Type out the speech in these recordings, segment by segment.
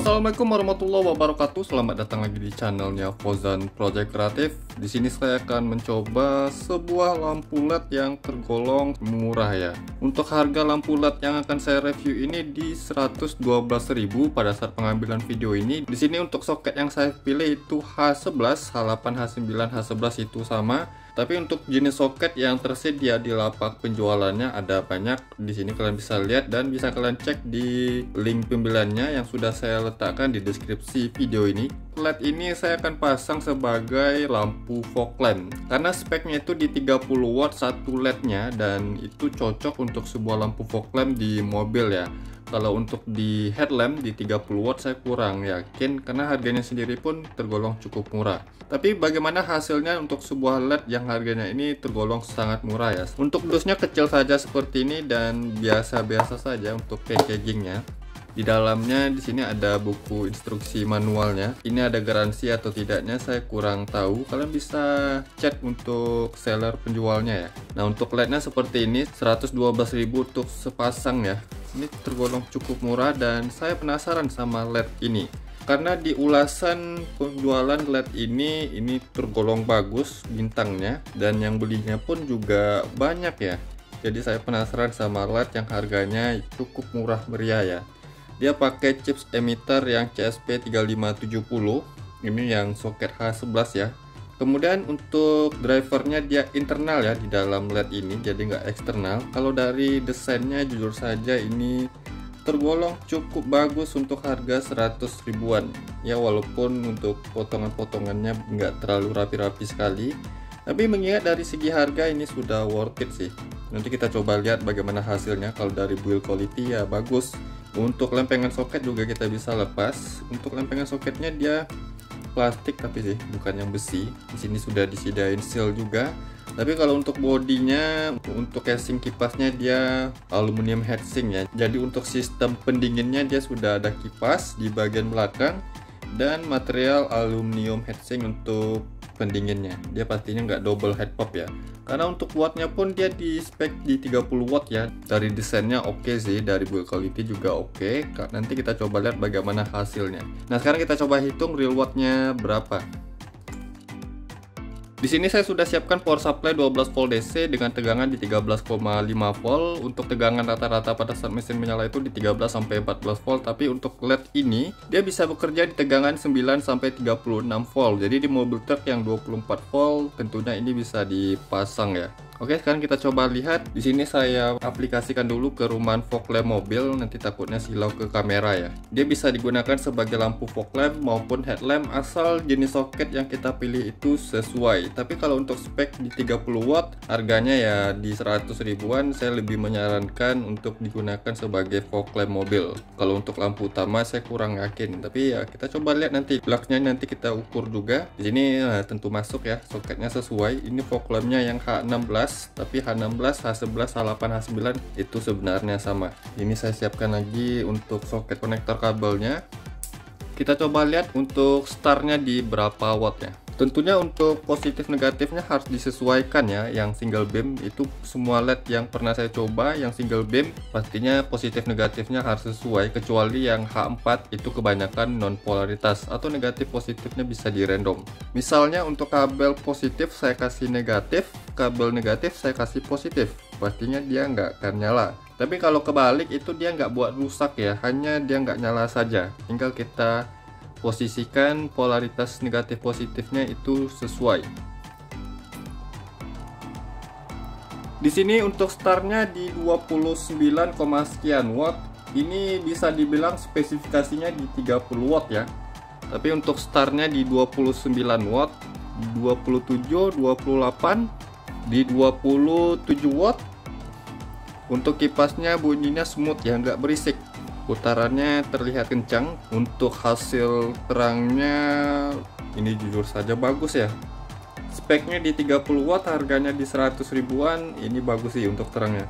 Assalamualaikum warahmatullahi wabarakatuh. Selamat datang lagi di channelnya Fauzan Project Kreatif. Di sini saya akan mencoba sebuah lampu LED yang tergolong murah ya. Untuk harga lampu LED yang akan saya review ini di 112.000 pada saat pengambilan video ini. Di sini untuk soket yang saya pilih itu H11, H8, H9, H11 itu sama. Tapi untuk jenis soket yang tersedia di lapak penjualannya ada banyak. Di sini kalian bisa lihat dan bisa kalian cek di link pembeliannya yang sudah saya letakkan di deskripsi video ini. LED ini saya akan pasang sebagai lampu fog lamp karena speknya itu di 30 watt satu LED-nya dan itu cocok untuk sebuah lampu fog lamp di mobil ya. Kalau untuk di headlamp di 30 watt saya kurang yakin karena harganya sendiri pun tergolong cukup murah. Tapi bagaimana hasilnya untuk sebuah LED yang harganya ini tergolong sangat murah ya. Untuk dusnya kecil saja seperti ini dan biasa-biasa saja untuk packagingnya. Di dalamnya di sini ada buku instruksi manualnya. Ini ada garansi atau tidaknya saya kurang tahu. Kalian bisa cek untuk seller penjualnya ya. Nah, untuk LED-nya seperti ini 112.000 untuk sepasang ya. Ini tergolong cukup murah dan saya penasaran sama LED ini. Karena di ulasan penjualan LED ini tergolong bagus bintangnya dan yang belinya pun juga banyak ya. Jadi saya penasaran sama LED yang harganya cukup murah meriah ya. Dia pakai chips emitter yang CSP3570. Ini yang soket H11 ya. Kemudian untuk drivernya dia internal ya di dalam LED ini, jadi nggak eksternal. Kalau dari desainnya jujur saja ini tergolong cukup bagus untuk harga 100 ribuan ya, walaupun untuk potongan-potongannya nggak terlalu rapi-rapi sekali. Tapi mengingat dari segi harga ini sudah worth it sih. Nanti kita coba lihat bagaimana hasilnya. Kalau dari build quality ya bagus. Untuk lempengan soket juga kita bisa lepas. Untuk lempengan soketnya dia plastik tapi sih bukan yang besi. Di sini sudah disediain seal juga. Tapi kalau untuk bodinya, untuk casing kipasnya dia aluminium heatsink ya. Jadi untuk sistem pendinginnya dia sudah ada kipas di bagian belakang dan material aluminium heatsink untuk pendinginnya. Dia pastinya nggak double head pop ya. Karena untuk wattnya pun dia di spek di 30 watt ya. Dari desainnya oke sih, dari build quality juga oke. Nanti kita coba lihat bagaimana hasilnya. Nah, sekarang kita coba hitung real wattnya berapa. Di sini saya sudah siapkan power supply 12 volt DC dengan tegangan di 13,5 volt. Untuk tegangan rata-rata pada saat mesin menyala itu di 13 sampai 14 volt, tapi untuk LED ini dia bisa bekerja di tegangan 9 sampai 36 volt. Jadi di mobil truk yang 24 volt tentunya ini bisa dipasang ya. Oke, sekarang kita coba lihat. Di sini saya aplikasikan dulu ke rumahan fog lamp mobil, nanti takutnya silau ke kamera ya. Dia bisa digunakan sebagai lampu fog lamp maupun headlamp asal jenis soket yang kita pilih itu sesuai. Tapi kalau untuk spek di 30 watt, harganya ya di 100 ribuan, saya lebih menyarankan untuk digunakan sebagai fog lamp mobil. Kalau untuk lampu utama saya kurang yakin, tapi ya kita coba lihat nanti. Plugnya nanti kita ukur juga. Di sini tentu masuk ya, soketnya sesuai. Ini fog lampnya yang H16. Tapi H16, H11, H8, H9 itu sebenarnya sama. Ini saya siapkan lagi untuk soket konektor kabelnya. Kita coba lihat untuk startnya di berapa watt ya. Tentunya untuk positif negatifnya harus disesuaikan ya. Yang single beam itu semua LED yang pernah saya coba yang single beam pastinya positif negatifnya harus sesuai, kecuali yang H4 itu kebanyakan non polaritas atau negatif positifnya bisa di random. Misalnya untuk kabel positif saya kasih negatif, kabel negatif saya kasih positif, pastinya dia nggak akan nyala. Tapi kalau kebalik itu dia nggak buat rusak ya, hanya dia nggak nyala saja. Tinggal kita posisikan polaritas negatif positifnya itu sesuai. Di sini untuk startnya di 29, sekian watt. Ini bisa dibilang spesifikasinya di 30 watt ya. Tapi untuk startnya di 29 watt, 27, 28, di 27 watt. Untuk kipasnya bunyinya smooth ya, nggak berisik. Putarannya terlihat kencang. Untuk hasil terangnya ini jujur saja bagus ya. Speknya di 30 watt, harganya di 100 ribuan. Ini bagus sih untuk terangnya.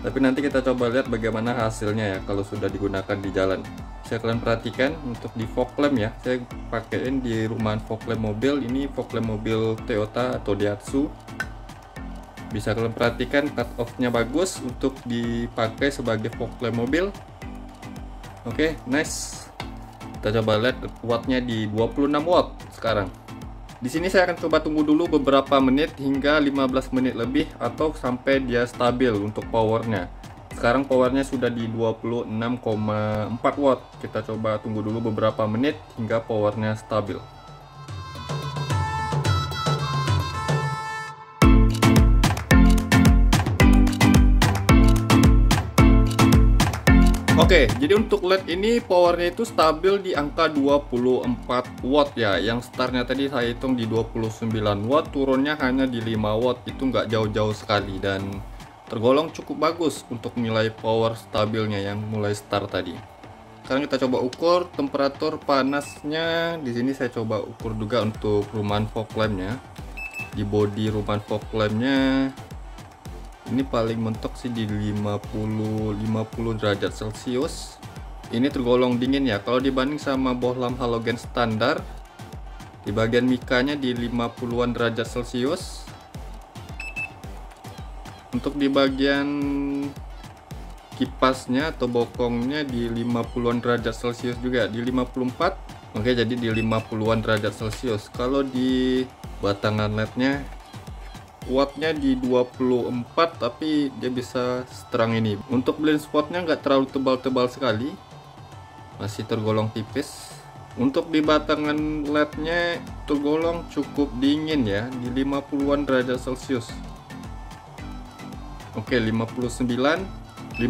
Tapi nanti kita coba lihat bagaimana hasilnya ya kalau sudah digunakan di jalan. Saya kalian perhatikan untuk di fog lamp ya. Saya pakaiin di rumahan fog lamp mobil. Ini fog lamp mobil Toyota atau Daihatsu. Bisa kalian perhatikan cut off-nya bagus untuk dipakai sebagai fog lamp mobil. Oke, nice. Kita coba lihat wattnya di 26 watt sekarang. Di sini saya akan coba tunggu dulu beberapa menit hingga 15 menit lebih atau sampai dia stabil untuk powernya. Sekarang powernya sudah di 26,4 watt. Kita coba tunggu dulu beberapa menit hingga powernya stabil. Oke, jadi untuk LED ini powernya itu stabil di angka 24 watt ya. Yang startnya tadi saya hitung di 29 watt, turunnya hanya di 5 watt. Itu nggak jauh-jauh sekali dan tergolong cukup bagus untuk nilai power stabilnya yang mulai start tadi. Sekarang kita coba ukur temperatur panasnya. Di sini saya coba ukur juga untuk rumahan fog lampnya. Di bodi rumahan fog lampnya ini paling mentok sih di 50 derajat Celcius. Ini tergolong dingin ya. Kalau dibanding sama bohlam halogen standar, di bagian mikanya di 50-an derajat Celcius. Untuk di bagian kipasnya atau bokongnya di 50-an derajat Celcius juga, di 54. Oke, jadi di 50-an derajat Celcius. Kalau di batangan LED-nya wattnya di 24, tapi dia bisa seterang ini. Untuk blind spotnya nggak terlalu tebal-tebal sekali, masih tergolong tipis. Untuk di batangan LED-nya tergolong cukup dingin ya, di 50-an derajat Celcius. Oke, 59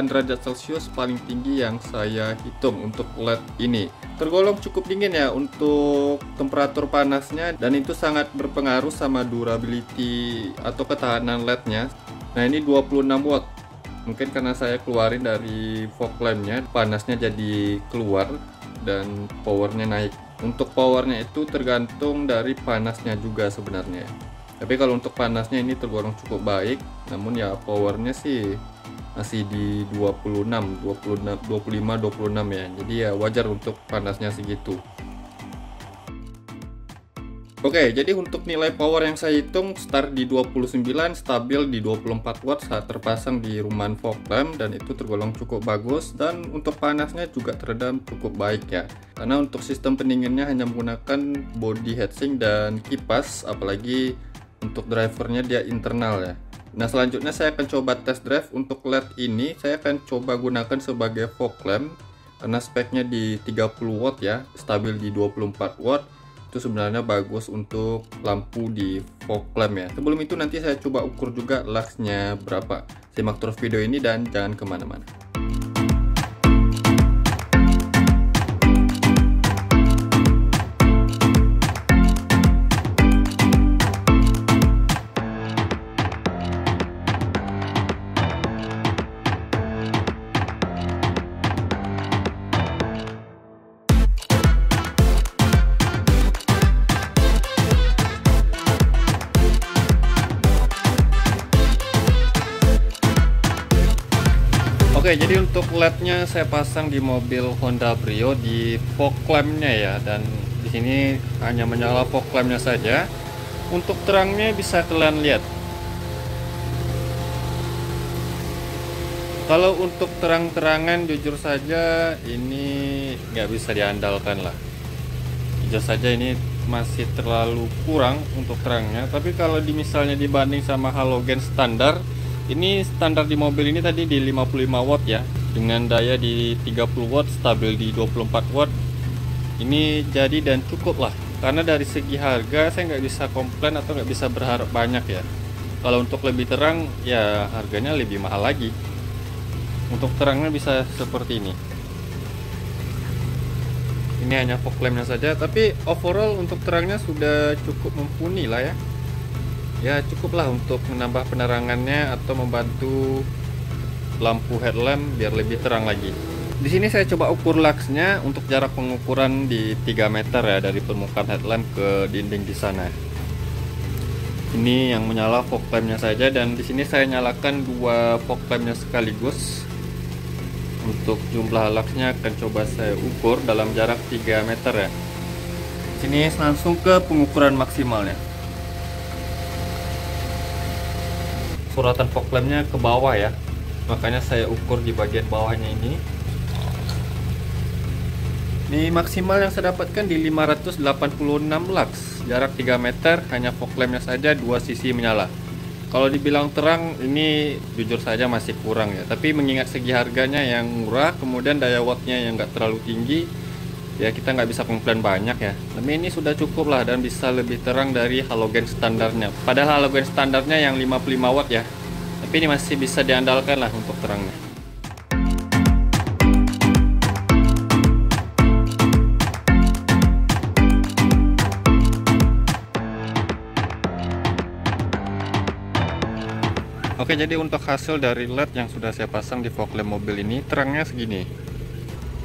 derajat Celcius paling tinggi yang saya hitung untuk LED ini. Tergolong cukup dingin ya untuk temperatur panasnya, dan itu sangat berpengaruh sama durability atau ketahanan LED-nya. Nah, ini 26 watt. Mungkin karena saya keluarin dari fog lamp-nya, panasnya jadi keluar dan powernya naik. Untuk powernya itu tergantung dari panasnya juga sebenarnya. Tapi kalau untuk panasnya ini tergolong cukup baik, namun ya powernya sih masih di 25, 26 ya. Jadi ya wajar untuk panasnya segitu. Oke, jadi untuk nilai power yang saya hitung start di 29, stabil di 24 watt saat terpasang di rumahan fog lamp, dan itu tergolong cukup bagus. Dan untuk panasnya juga teredam cukup baik ya. Karena untuk sistem pendinginnya hanya menggunakan body heatsink dan kipas, apalagi untuk drivernya dia internal ya. Nah, selanjutnya saya akan coba test drive untuk LED ini. Saya akan coba gunakan sebagai fog lamp karena speknya di 30 watt ya, stabil di 24 watt. Itu sebenarnya bagus untuk lampu di fog lamp ya. Sebelum itu nanti saya coba ukur juga luxnya berapa. Simak terus video ini dan jangan kemana-mana. Oke, jadi untuk LED-nya saya pasang di mobil Honda Brio di fog lamp-nya ya, dan di sini hanya menyala fog lamp-nya saja. Untuk terangnya bisa kalian lihat. Kalau untuk terang-terangan jujur saja ini nggak bisa diandalkan lah. Jujur saja ini masih terlalu kurang untuk terangnya. Tapi kalau misalnya dibanding sama halogen standar, ini standar di mobil ini tadi di 55 watt ya, dengan daya di 30 watt, stabil di 24 watt. Ini jadi dan cukup lah, karena dari segi harga saya nggak bisa komplain atau nggak bisa berharap banyak ya. Kalau untuk lebih terang ya harganya lebih mahal lagi. Untuk terangnya bisa seperti ini. Ini hanya fog lamp-nya saja, tapi overall untuk terangnya sudah cukup mumpuni lah ya. Ya cukuplah untuk menambah penerangannya atau membantu lampu headlamp biar lebih terang lagi. Di sini saya coba ukur luxnya untuk jarak pengukuran di 3 meter ya, dari permukaan headlamp ke dinding di sana. Ini yang menyala fog lamp-nya saja, dan di sini saya nyalakan 2 fog lamp-nya sekaligus. Untuk jumlah luxnya akan coba saya ukur dalam jarak 3 meter ya. Sini langsung ke pengukuran maksimalnya. Suratan fog lamp-nya ke bawah ya, makanya saya ukur di bagian bawahnya ini. Ini maksimal yang saya dapatkan di 586 lux, jarak 3 meter, hanya fog lampnya saja dua sisi menyala. Kalau dibilang terang, ini jujur saja masih kurang ya. Tapi mengingat segi harganya yang murah, kemudian daya wattnya yang nggak terlalu tinggi, ya kita nggak bisa komplain banyak ya. Tapi ini sudah cukup lah dan bisa lebih terang dari halogen standarnya. Padahal halogen standarnya yang 55 watt ya. Tapi ini masih bisa diandalkan lah untuk terangnya. Oke, jadi untuk hasil dari LED yang sudah saya pasang di fog lamp mobil ini, terangnya segini.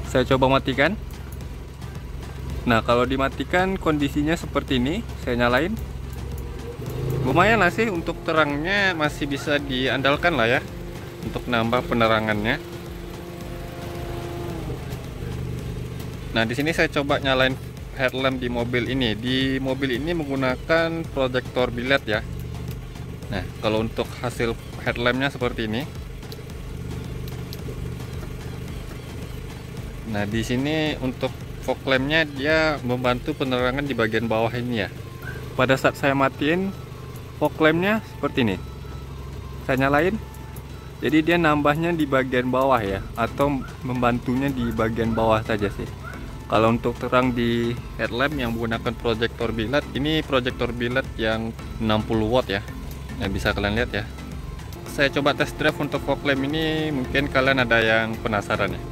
Saya coba matikan. Nah, kalau dimatikan kondisinya seperti ini, saya nyalain. Lumayan lah sih, untuk terangnya masih bisa diandalkan lah ya, untuk nambah penerangannya. Nah, di sini saya coba nyalain headlamp di mobil ini. Di mobil ini menggunakan proyektor biled ya. Nah, kalau untuk hasil headlampnya seperti ini. Nah, di sini untuk fog lampnya dia membantu penerangan di bagian bawah ini ya. Pada saat saya matiin fog lampnya seperti ini, saya nyalain, jadi dia nambahnya di bagian bawah ya, atau membantunya di bagian bawah saja sih. Kalau untuk terang di headlamp yang menggunakan proyektor biled, ini proyektor biled yang 60 watt ya. Nah, bisa kalian lihat ya. Saya coba test drive untuk fog lamp ini, mungkin kalian ada yang penasaran ya.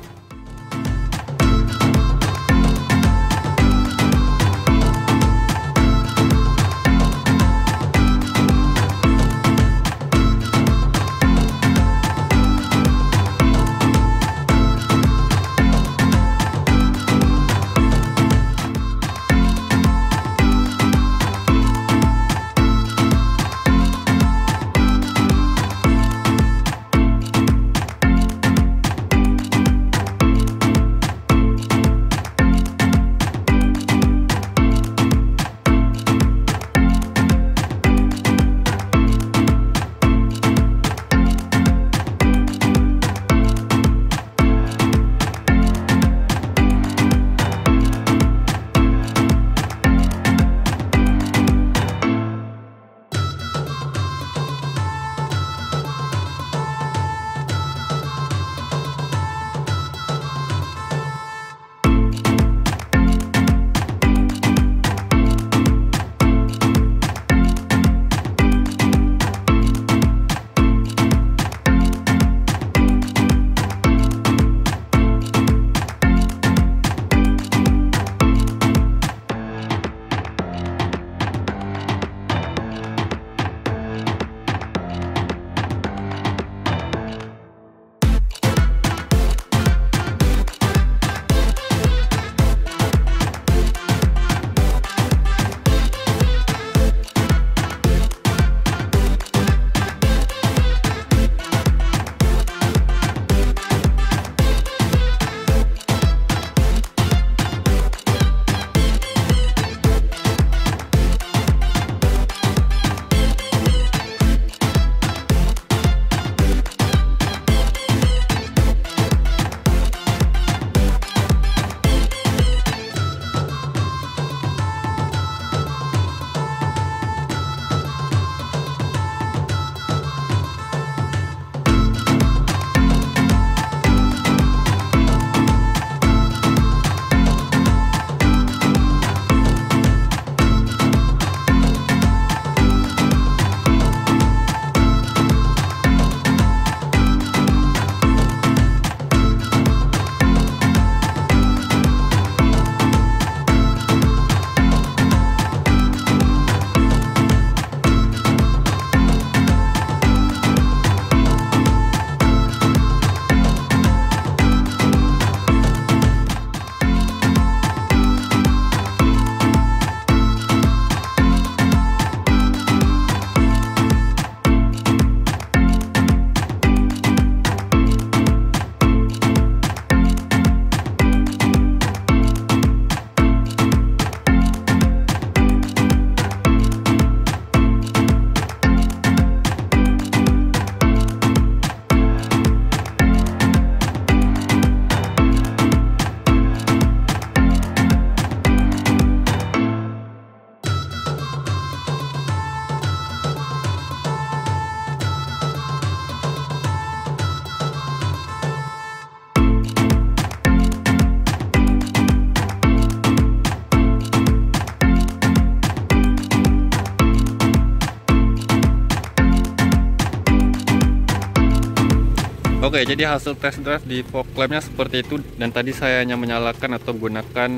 Oke, jadi hasil test drive di fog lampnya seperti itu, dan tadi saya hanya menyalakan atau menggunakan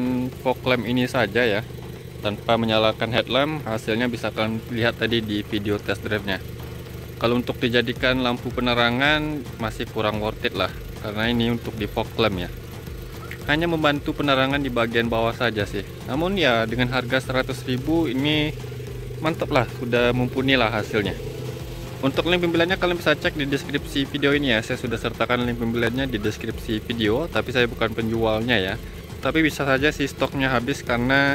fog lamp ini saja ya, tanpa menyalakan headlamp. Hasilnya bisa kalian lihat tadi di video test drive-nya. Kalau untuk dijadikan lampu penerangan masih kurang worth it lah, karena ini untuk di fog lamp ya. Hanya membantu penerangan di bagian bawah saja sih. Namun ya dengan harga 100.000 ini mantap lah, sudah mumpuni lah hasilnya. Untuk link pembeliannya kalian bisa cek di deskripsi video ini ya. Saya sudah sertakan link pembeliannya di deskripsi video, tapi saya bukan penjualnya ya. Tapi bisa saja sih stoknya habis, karena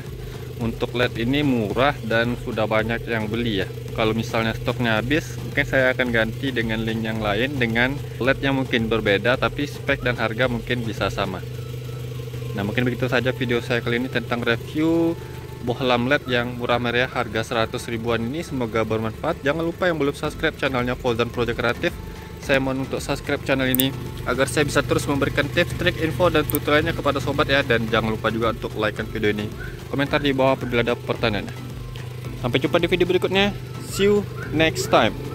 untuk LED ini murah dan sudah banyak yang beli ya. Kalau misalnya stoknya habis, mungkin saya akan ganti dengan link yang lain dengan LED yang mungkin berbeda, tapi spek dan harga mungkin bisa sama. Nah, mungkin begitu saja video saya kali ini tentang review bohlam LED yang murah meriah harga 100 ribuan ini. Semoga bermanfaat. Jangan lupa yang belum subscribe channelnya Fauzan Project Kreatif, saya mohon untuk subscribe channel ini agar saya bisa terus memberikan tips, trik, info, dan tutorialnya kepada sobat ya. Dan jangan lupa juga untuk like video ini, komentar di bawah apabila ada pertanyaan. Sampai jumpa di video berikutnya. See you next time.